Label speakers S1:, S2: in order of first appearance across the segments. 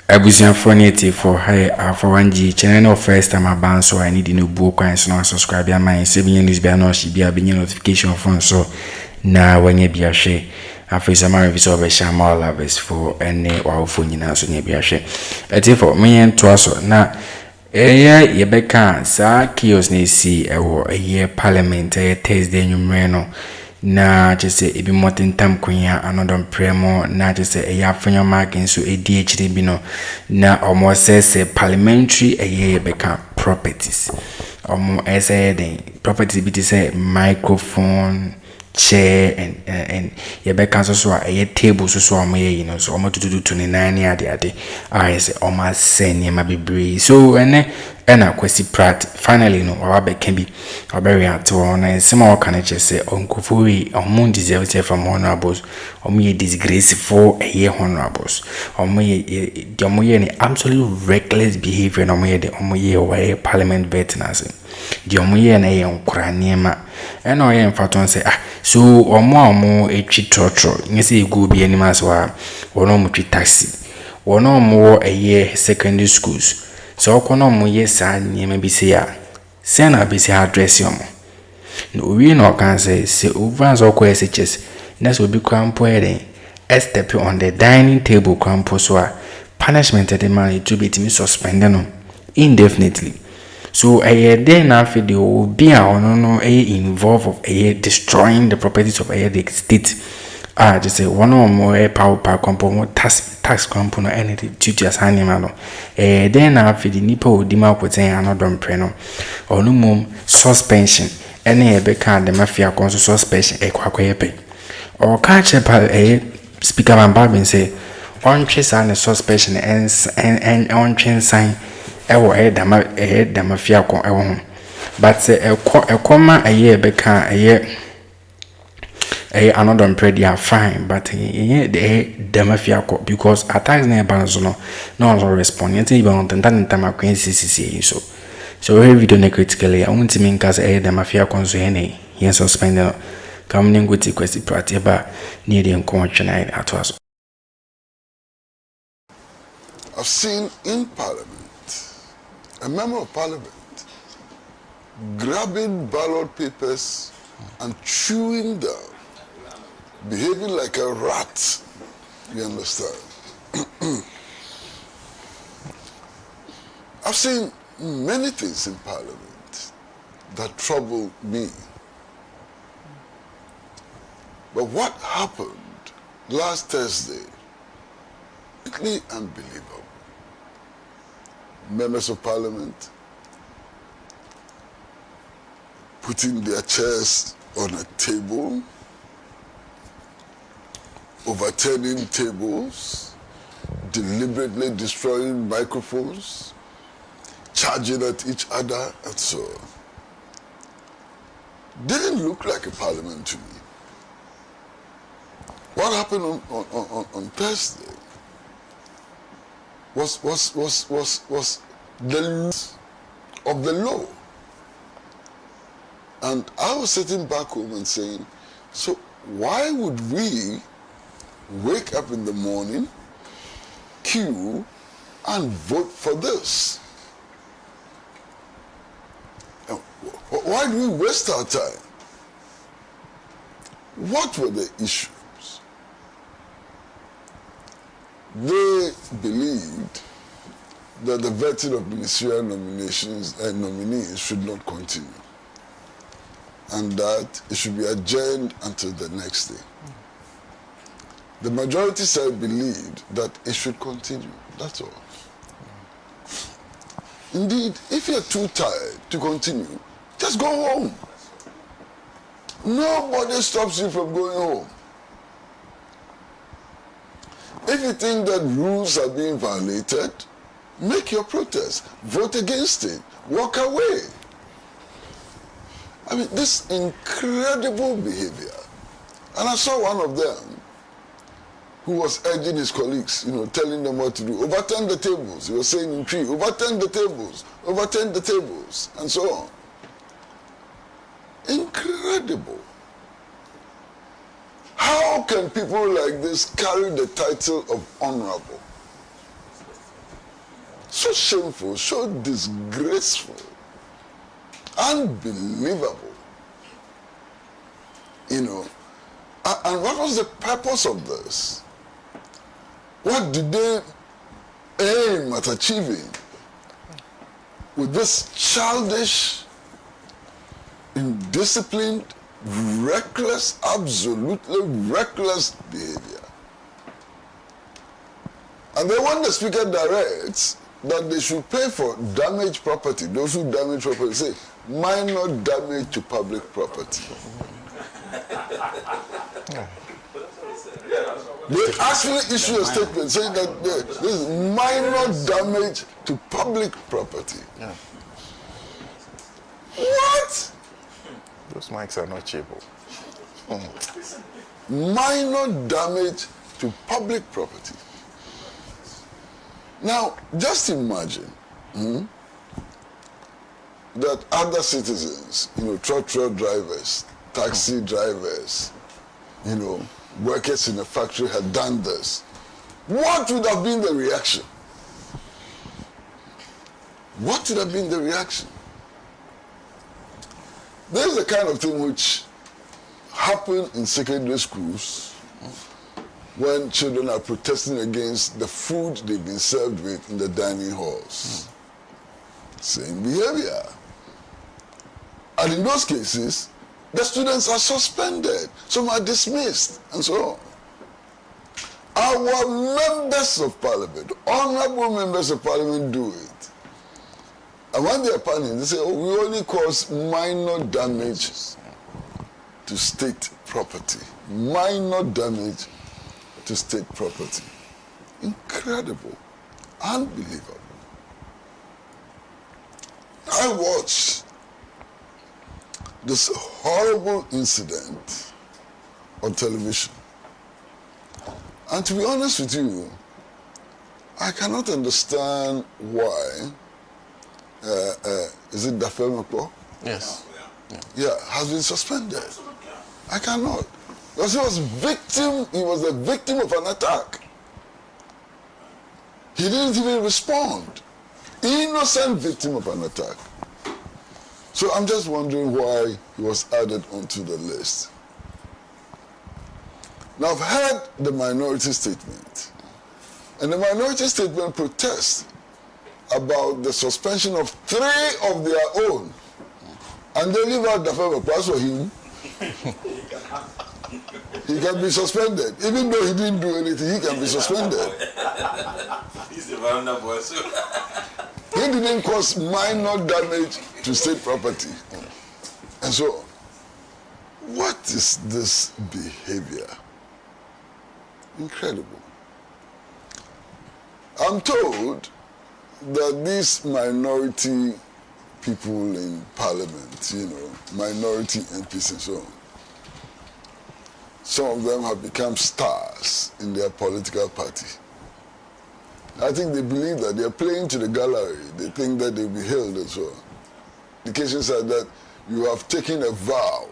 S1: Abusian Fonity for high Alpha OneTV channel first time I so I need no book and so subscribe ya my 7 years be no she be a notification phone so na when you be a share after some review of a shamal lovers for any wow phone na so be a share for me and to na ye beka sa kios na si ewo ye Parliamentary Thursday numero na just ebi motin tam kunya anodon premo na just Afenyo marking so Ďiectivgr bi no na omo say Parliamentary ye beka properties omo say den properties bi say microphone chair and ye beka so a table so omo ye no so omo tutu to ne nine ade I say omo send ma bebre so ena Kwesi Pratt finally no our be can be very at one and some can just say uncle we on deserve from honorables or me disgraceful a year honorables or me the absolute reckless behavior no me the way parliament veterans the omoye na ye nkura niema ena o ye mfaton say so omo echi trotro nyese egu bi anima so a wono mo twi taxi wono mo a year secondary schools so kono mo yesa nyema bi se ya se na bi se address yomo no we no can say over so ko SHS na so bi kwampo ere step on the dining table kwampo so a punishment the man to be timi suspended no indefinitely so then na fi the obi a ono no involved of destroying the properties of the state just say one or more power component tax component anything teachers animal no then after the nipa odima kweten anodon preno onu mum suspension any ebeka the mafia konso suspension ekwakoyepe or catch speaker man babin say on trace and suspension and on train sign ewo the mafia kon ewo but ekoma ebeka another pretty are fine, but the mafia because attacks near no one respond. You think about the time Kwesi so every video critically. I want to mean cause the mafia consume yes suspended coming with the Kwesi Pratt near the convention at us.
S2: I've seen in Parliament a member of Parliament grabbing ballot papers and chewing them, behaving like a rat. You understand? I've seen many things in Parliament that trouble me. But what happened last Thursday, completely unbelievable. Members of Parliament putting their chairs on a table, overturning tables, deliberately destroying microphones, charging at each other, and so on. Didn't look like a parliament to me. What happened on Thursday was the loss of the law. And I was sitting back home and saying, so why would we wake up in the morning, queue, and vote for this? Why do we waste our time? What were the issues? They believed that the vetting of ministerial nominations and nominees should not continue, and that it should be adjourned until the next day. The majority side believed that it should continue. That's all. Indeed, if you're too tired to continue, just go home. Nobody stops you from going home. If you think that rules are being violated, make your protest. Vote against it. Walk away. I mean, this incredible behavior. And I saw one of them who was urging his colleagues, telling them what to do. Overturn the tables. He was saying in tree, overturn the tables, and so on. Incredible. How can people like this carry the title of honorable? So shameful, so disgraceful, unbelievable. You know, and what was the purpose of this? What did they aim at achieving with this childish, indisciplined, reckless, absolutely reckless behavior? And then when the speaker directs that they should pay for damaged property, those who damage property, say minor damage to public property. They actually issue a statement saying that this is minor damage to public property.
S3: Yeah.
S2: What?
S3: Those mics are not cheap.
S2: Minor damage to public property. Now, just imagine that other citizens, truck drivers, taxi drivers, workers in a factory had done this. What would have been the reaction? What would have been the reaction? There's the kind of thing which happen in secondary schools when children are protesting against the food they've been served with in the dining halls. Same behavior. And in those cases, the students are suspended, some are dismissed, and so on. Our members of parliament, honorable members of parliament, do it. And when they are panicking, they say, oh, we only cause minor damage to state property. Minor damage to state property. Incredible. Unbelievable. I watched this horrible incident on television. And to be honest with you, I cannot understand why, is it Afenyo?
S3: Yes.
S2: Yeah, has been suspended. I cannot. Because he was a victim of an attack. He didn't even respond. Innocent victim of an attack. So I'm just wondering why he was added onto the list. Now I've heard the minority statement. And the minority statement protests about the suspension of 3 of their own. And they leave out the Afenyo for him. He can be suspended. Even though he didn't do anything, he can be suspended.
S4: He's the vulnerable.
S2: He didn't cause minor damage to state property. And so, what is this behavior? Incredible. I'm told that these minority people in parliament, minority MPs and so on, some of them have become stars in their political party. I think they believe that they're playing to the gallery. They think that they'll be held and so on. The cases are that you have taken a vow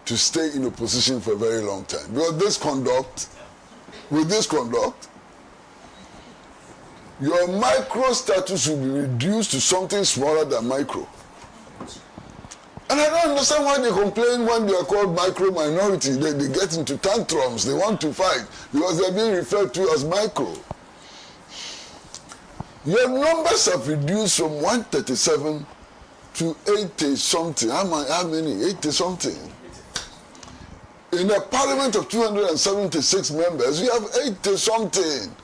S2: to stay in opposition for a very long time. Because with this conduct, your micro status will be reduced to something smaller than micro. And I don't understand why they complain when they are called micro minority. They get into tantrums, they want to fight because they're being referred to as micro. Your numbers have reduced from 137 to 80 something. How many? 80 something. In a parliament of 276 members, you have 80 something.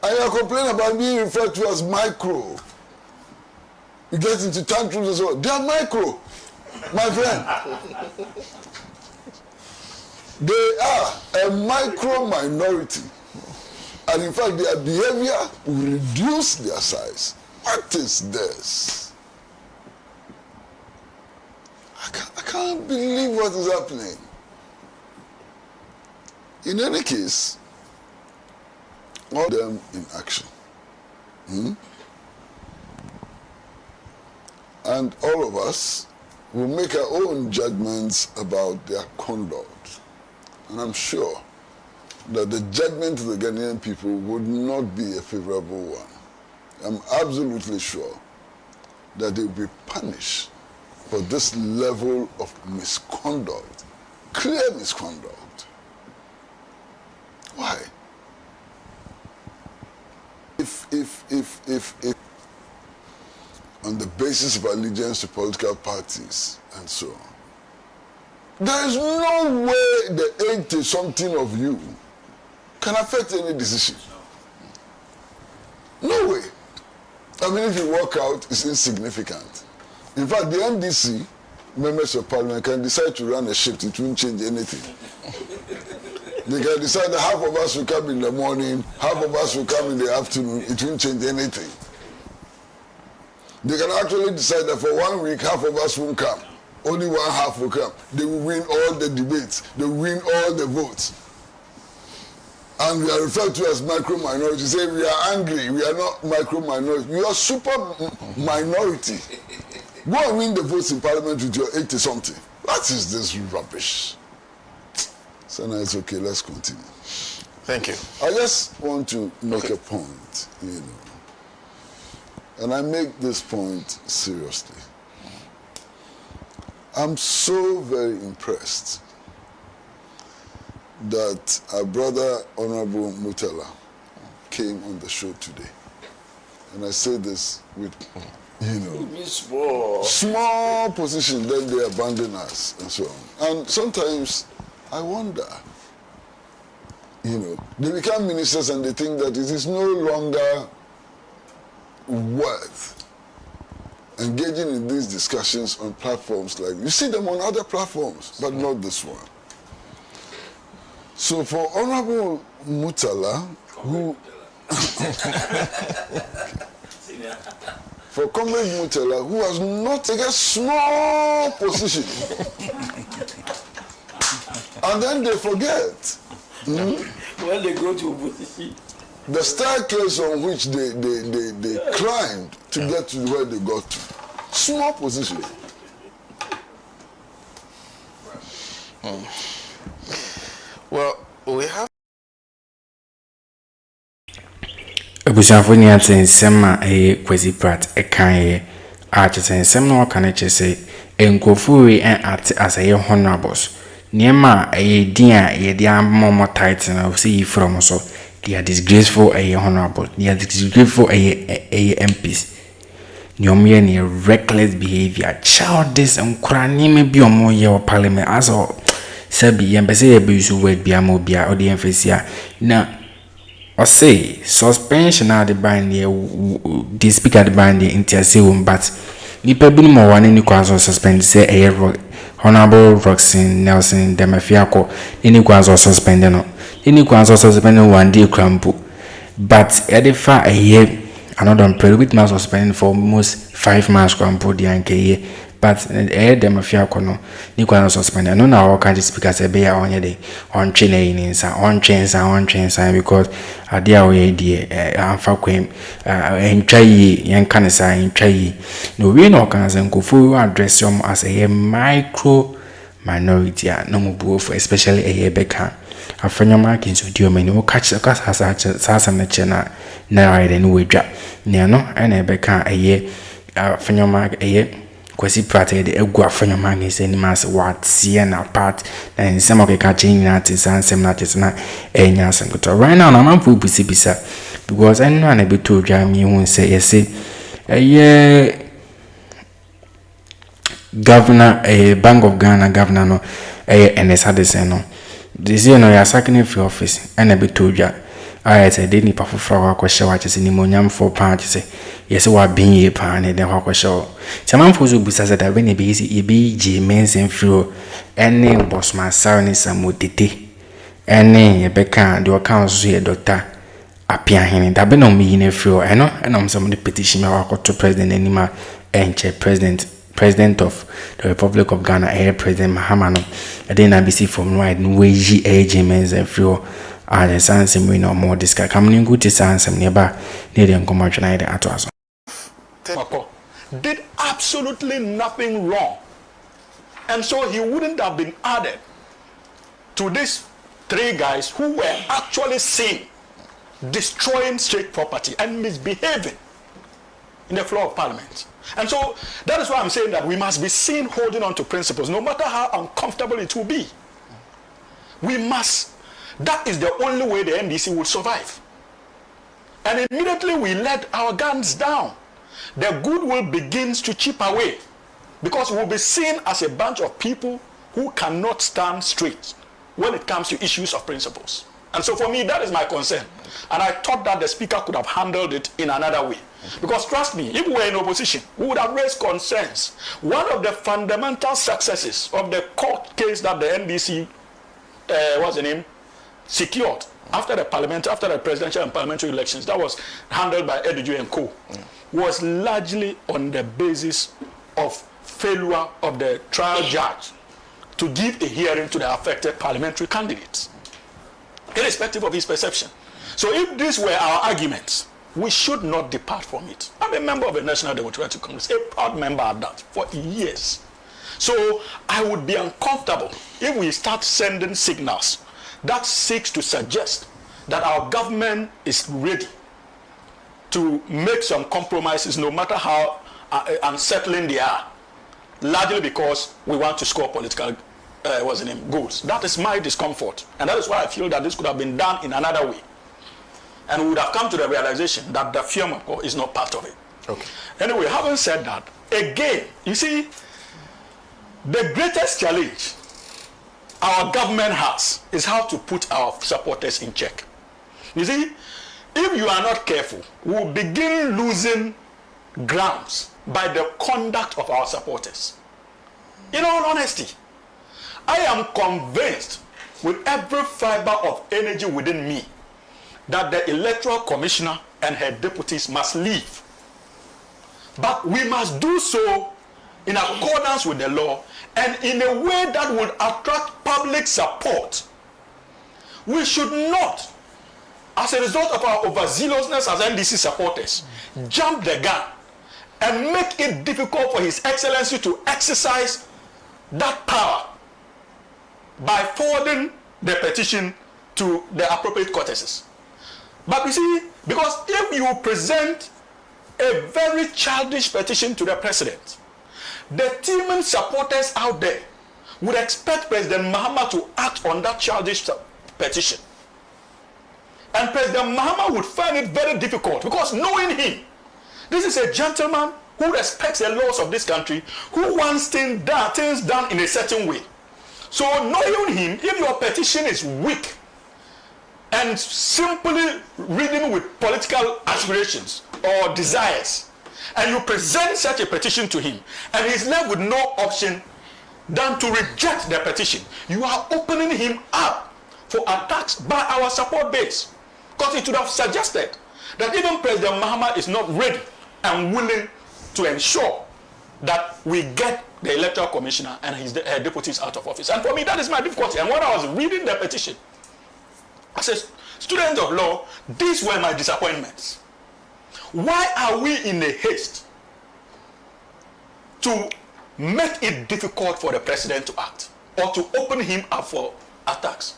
S2: And you're complaining about being referred to as micro. You get into tantrums as well. They are micro, my friend. They are a micro minority. And in fact, their behavior will reduce their size. What is this? I can't believe what is happening. In any case, all of them in action. And all of us will make our own judgments about their conduct. And I'm sure that the judgment of the Ghanaian people would not be a favorable one. I'm absolutely sure that they will be punished for this level of misconduct, clear misconduct. Why? If on the basis of allegiance to political parties and so on, there is no way the 80-something of you can affect any decision. No way. I mean, if you walk out, it's insignificant. In fact, the NDC, members of parliament, can decide to run a shift. It won't change anything. They can decide that half of us will come in the morning, half of us will come in the afternoon. It won't change anything. They can actually decide that for 1 week, half of us won't come. Only one half will come. They will win all the debates. They will win all the votes. And we are referred to as micro-minority. Say we are angry. We are not micro-minority. We are super minority. Go and win the votes in parliament with your 80-something. What is this rubbish? So now it's okay. Let's continue.
S3: Thank you.
S2: I just want to make a point, you know. And I make this point seriously. I'm so very impressed that our brother, Honorable Mutala, came on the show today. And I say this with, you know, small position, then they abandon us and so on. And sometimes I wonder, you know, they become ministers and they think that it is no longer worth engaging in these discussions on platforms like, you see them on other platforms, but not this one. So for Honorable Mutala, who for Comrade Mutala, who has not taken a small position, and then they forget.
S4: When they go to opposition,
S2: the staircase on which they climbed to get to where they got to. Small position.
S3: Well, we have.
S1: Abusuafo ni ate nsɛm a Kwesi Pratt ɛkan a kyerɛ nsɛm no ɔka ne kyerɛ sɛ nkofuri ate as honorables niema din a yɛde amomɔ title na say from so they are disgraceful honorable, they are disgraceful MPs. Nyomye ni reckless behavior, childish and cranny be on more year parliament as all sabi yembese use word be a mobia or the emphasia. Now or say suspension at the bind the speaker the bind the intercession, but nipa bin more one in the suspend say Honorable Roxanne Nelson Demafiako any quas or suspended no. Any quas or suspended 1 day crampo. But edifa a year another period was suspended for almost 5 months crampo the anke. But Demafiako no, Niquas suspended. No now all kinds of speakers a bear on your day on chains because a dear way dear Alpha Queen and Chai and Canasa in Chai. No we no can go full address them as a micro minority, no more especially a Becca. Afenyo markings with you many will catch the cast has Sassam the Chena, now then we drop. Niano and a Becca a year, Afenyo mark a year. Kwesi Pratt the Afenyo mark is any mass what Sienna part, and some of the catching artists and some artists na Enyas. Right now, I'm a bisa because I know a bit to jam you won't say, yes, a year. Governor, a Bank of Ghana governor, no, and it's hard to say no. This year, no, you're sacking for office, and a bit to ya. I said, didn't pay for our question, what is in the for parties. Yes, what being a pan, and then what show. Some folks will be said that when it be easy, it be James and Fro, any boss, my son is some mutiti, any a becca, do accounts here, doctor. Appear him, that be no me in a few, I know, and I'm some of the petition I walk to President Anima and Chair President of the Republic of Ghana, President Mahamano, and then ABC from right, Newz, James and few other sons, and we know more discuss coming good to sons and nearby, needing commercial at us.
S5: Did absolutely nothing wrong, and so he wouldn't have been added to these 3 guys who were actually seen destroying state property and misbehaving in the floor of Parliament. And so that is why I'm saying that we must be seen holding on to principles, no matter how uncomfortable it will be. We must. That is the only way the NDC will survive. And immediately we let our guns down, the goodwill begins to chip away, because we'll be seen as a bunch of people who cannot stand straight when it comes to issues of principles. And so for me, that is my concern. And I thought that the speaker could have handled it in another way. Because trust me, if we were in opposition, we would have raised concerns. One of the fundamental successes of the court case that the NDC, what's the name, secured after the presidential and parliamentary elections, that was handled by Ďidzisigr and co, was largely on the basis of failure of the trial judge to give a hearing to the affected parliamentary candidates, irrespective of his perception. So if these were our arguments, we should not depart from it. I'm a member of the National Democratic Congress, a proud member of that for years. So I would be uncomfortable if we start sending signals that seeks to suggest that our government is ready to make some compromises, no matter how unsettling they are, largely because we want to score political goals. That is my discomfort, and that is why I feel that this could have been done in another way, and we would have come to the realization that the firm is not part of it.
S3: Okay.
S5: Anyway, having said that, again, you see, the greatest challenge our government has is how to put our supporters in check. You see, if you are not careful, we will begin losing grounds by the conduct of our supporters. In all honesty, I am convinced with every fiber of energy within me that the Electoral Commissioner and her deputies must leave. But we must do so in accordance with the law and in a way that will attract public support. We should not, as a result of our overzealousness as NDC supporters, jump the gun and make it difficult for His Excellency to exercise that power by forwarding the petition to the appropriate courtesies. But you see, because if you present a very childish petition to the president, the teeming supporters out there would expect President Mahama to act on that childish petition. And President Mahama would find it very difficult, because knowing him, this is a gentleman who respects the laws of this country, who wants things done in a certain way. So knowing him, if your petition is weak and simply reading with political aspirations or desires, and you present such a petition to him, and he's left with no option than to reject the petition, you are opening him up for attacks by our support base. Because it would have suggested that even President Mahama is not ready and willing to ensure that we get the Electoral Commissioner and his deputies out of office. And for me, that is my difficulty. And when I was reading the petition, as a student of law, these were my disappointments. Why are we in a haste to make it difficult for the president to act or to open him up for attacks?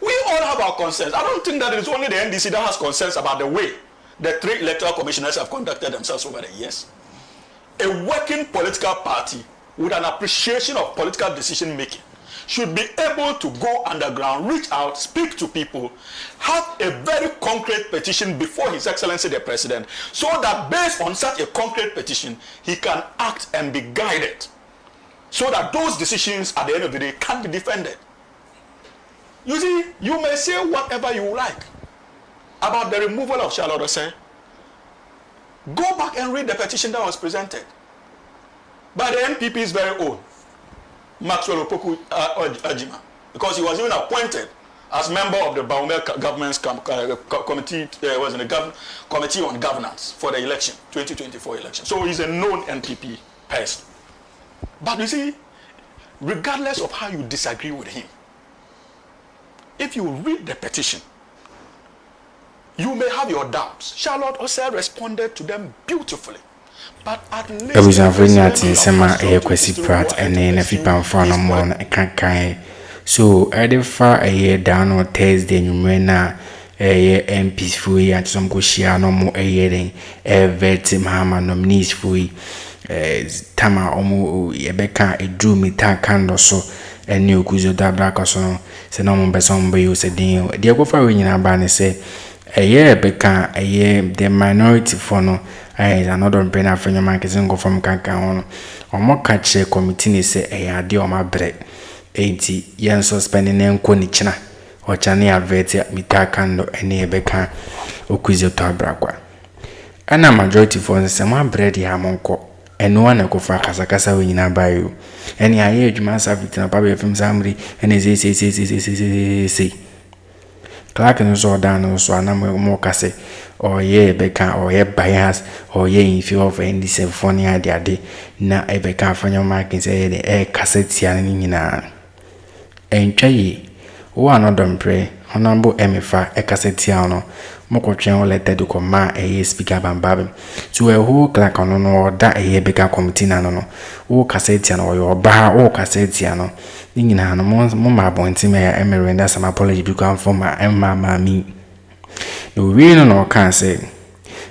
S5: We all have our concerns. I don't think that it is only the NDC that has concerns about the way the three electoral commissioners have conducted themselves over the years. A working political party with an appreciation of political decision making should be able to go underground, reach out, speak to people, have a very concrete petition before His Excellency the President, so that based on such a concrete petition, he can act and be guided, so that those decisions at the end of the day can be defended. You see, you may say whatever you like about the removal of Charlotte Osei. Go back and read the petition that was presented by the NPP's very own Maxwell Opoku Ajima, because he was even appointed as member of the Baumel government's committee, committee on governance for the election, 2024 election. So he's a known NPP person. But you see, regardless of how you disagree with him, if you read the petition, you may have your doubts. Charlotte Osei responded to them beautifully. But at least
S1: was a summer a Kwesi Pratt and then if you pound for no more, I can't. So I did far a year down on Thursday, you may not MPs for you and some go share no more den vet mama nominees for you tama omo yebeka edru mita kando so eni okuzo dabra kaso se no mo beso mbe yo se din de go fa we nyina ba ne se beka the minority for no is another brain Afenyo marketing go from kanka hono omo ka che committee ni se ade o ma bre enti yen suspending enko ni china o chane advert mita kando eni yebeka okuzo dabra kwa ana majority for se ma bre di amonko eno wana ko fa kasa we nyina ba yo eni aye adwuma service na Papa FM Samri eni say Clark no so down so anam mo kase or beka or bias or in fear of any symphony ade na ebeka Afenyo marking say the cassette ya ni nyina entwa yi wo anodom pre honorable emefa cassette ya no mokotwen o letter do koma speaker bambab to a whole Clark no da beka committee na no wo cassette ya no yo ba wo cassette ya no nyina no mo ma bonti me ya emerenda some apology because for my mama me no we no can say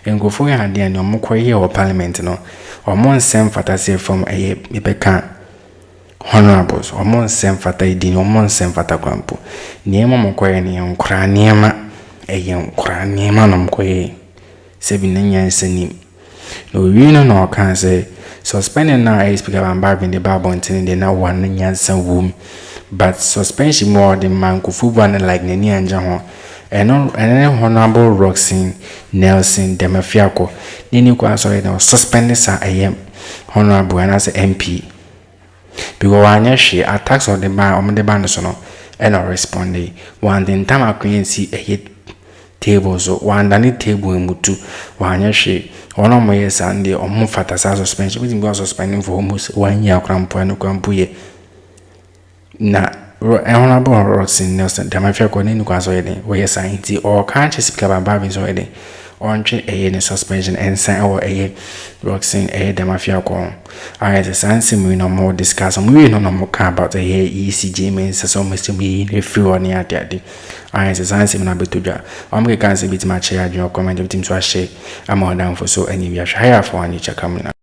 S1: engofo ya ade ani omokoye o parliament no omo nsem fatase from beka honorables omo nsem fata idin omo nsem fata kwampo niema mokoye ni nkra niema nkra niema no mokoye sebi nanya nsani no we no can say suspending now speaker bambab in the babontin they now one nyansa womb but suspension more the man kufu one like nani anja ho and honorable Roxin Nelson Demafiako nini kwa sorry no suspended sa honorable and as MP because anya she attacks on the ban on the ban so no and not responding one the time akwensi table so one dani table mutu wanya she ono mo yesande omo fata sa suspension we go suspending for almost 1 year krampo eno krampo ye na honorable Roxin Nelson Demafiako ni kwa so yede we yesanti or can't speak about babin so yede onche ne suspension and sign or Roxin Demafiako I the sense we no more discuss we no more about the ECJ means so much to me if you on ya daddy I the sense na betuja am can say bit my chair your comment team to share am down for so any we are higher for any check coming